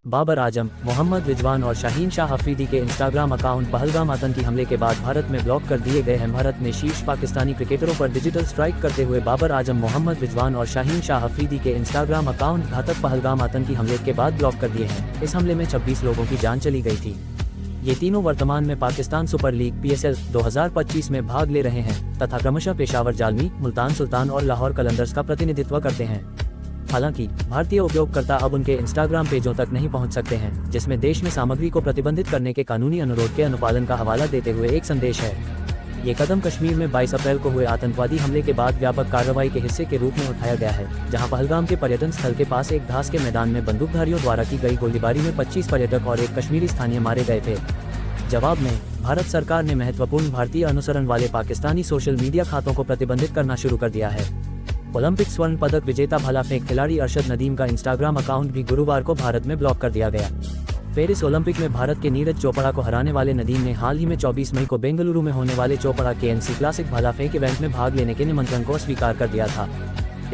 बाबर आजम, मोहम्मद रिजवान और शाहीन शाह अफरीदी के Instagram account Pahalgam आतंकी हमले के बाद भारत में ब्लॉक कर दिए गए हैं। भारत ने शीर्ष पाकिस्तानी क्रिकेटरों पर डिजिटल स्ट्राइक करते हुए बाबर आजम, मोहम्मद रिजवान और शाहीन शाह अफरीदी के इंस्टाग्राम अकाउंट घातक पहलगाम आतंकी हमले के बाद ब्लॉक कर दिए हैं। इस हमले में 26 लोगों की जान चली गई थी। ये तीनों वर्तमान में पाकिस्तान सुपर लीग PSL 2025 में भाग ले रहे हैं तथा क्रमशः पेशावर जालमी, मुल्तान सुल्तान और लाहौर कलंदर्स का प्रतिनिधित्व करते हैं। हालांकि भारतीय उपयोगकर्ता अब उनके इंस्टाग्राम पेजों तक नहीं पहुंच सकते हैं, जिसमें देश में सामग्री को प्रतिबंधित करने के कानूनी अनुरोध के अनुपालन का हवाला देते हुए एक संदेश है। ये कदम कश्मीर में 22 अप्रैल को हुए आतंकवादी हमले के बाद व्यापक कार्रवाई के हिस्से के रूप में उठाया गया है, जहां पहलगाम के पर्यटन स्थल के पास एक घास के मैदान में बंदूकधारियों द्वारा की गई गोलीबारी में 25 पर्यटक और एक कश्मीरी स्थानीय मारे गए थे। जवाब में भारत सरकार ने महत्वपूर्ण भारतीय अनुसरण वाले पाकिस्तानी सोशल मीडिया खातों को प्रतिबंधित करना शुरू कर दिया है। ओलंपिक स्वर्ण पदक विजेता भाला फेंक खिलाड़ी अरशद नदीम का इंस्टाग्राम अकाउंट भी गुरुवार को भारत में ब्लॉक कर दिया गया। पेरिस ओलंपिक में भारत के नीरज चोपड़ा को हराने वाले नदीम ने हाल ही में 24 मई को बेंगलुरु में होने वाले चोपड़ा KNC क्लासिक भाला फेंक इवेंट में भाग लेने के निमंत्रण को अस्वीकार कर दिया था।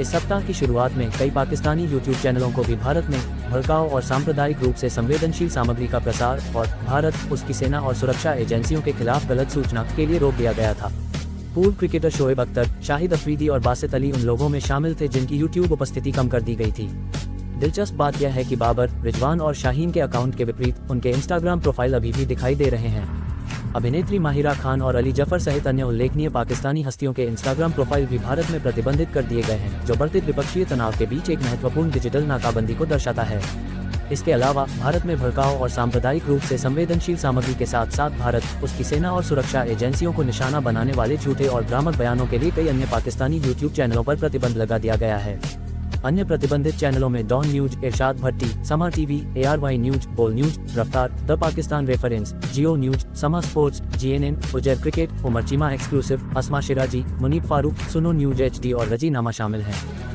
इस सप्ताह की शुरुआत में कई पाकिस्तानी YouTube चैनलों को भी भारत में भड़काऊ और सांप्रदायिक रूप से संवेदनशील सामग्री का प्रसार और भारत, उसकी सेना और सुरक्षा एजेंसियों के खिलाफ गलत सूचना के लिए रोक दिया गया था। पूर्व क्रिकेटर शोएब अख्तर, शाहिद अफरीदी और बासित अली उन लोगों में शामिल थे जिनकी YouTube उपस्थिति कम कर दी गई थी। दिलचस्प बात यह है कि बाबर, रिजवान और शाहीन के अकाउंट के विपरीत उनके इंस्टाग्राम प्रोफाइल अभी भी दिखाई दे रहे हैं। अभिनेत्री माहिरा खान और अली जफर सहित अन्य उल्लेखनीय पाकिस्तानी हस्तियों के इंस्टाग्राम प्रोफाइल भी भारत में प्रतिबंधित कर दिए गए हैं, जो बढ़ते द्विपक्षीय तनाव के बीच एक महत्वपूर्ण डिजिटल नाकाबंदी को दर्शाता है। इसके अलावा भारत में भड़काऊ और सांप्रदायिक रूप से संवेदनशील सामग्री के साथ साथ भारत, उसकी सेना और सुरक्षा एजेंसियों को निशाना बनाने वाले झूठे और भ्रामक बयानों के लिए कई अन्य पाकिस्तानी YouTube चैनलों पर प्रतिबंध लगा दिया गया है। अन्य प्रतिबंधित चैनलों में don news, Irshad Bhatti, Samaa TV, ARY news, Bol news, Raftar, the Pakistan reference, Geo news, Samaa sports, GNN, Uzair cricket, Umar Cheema exclusive, Asma Shirazi, Muneeb Farooq, Suno news HD और रजीनामा शामिल हैं।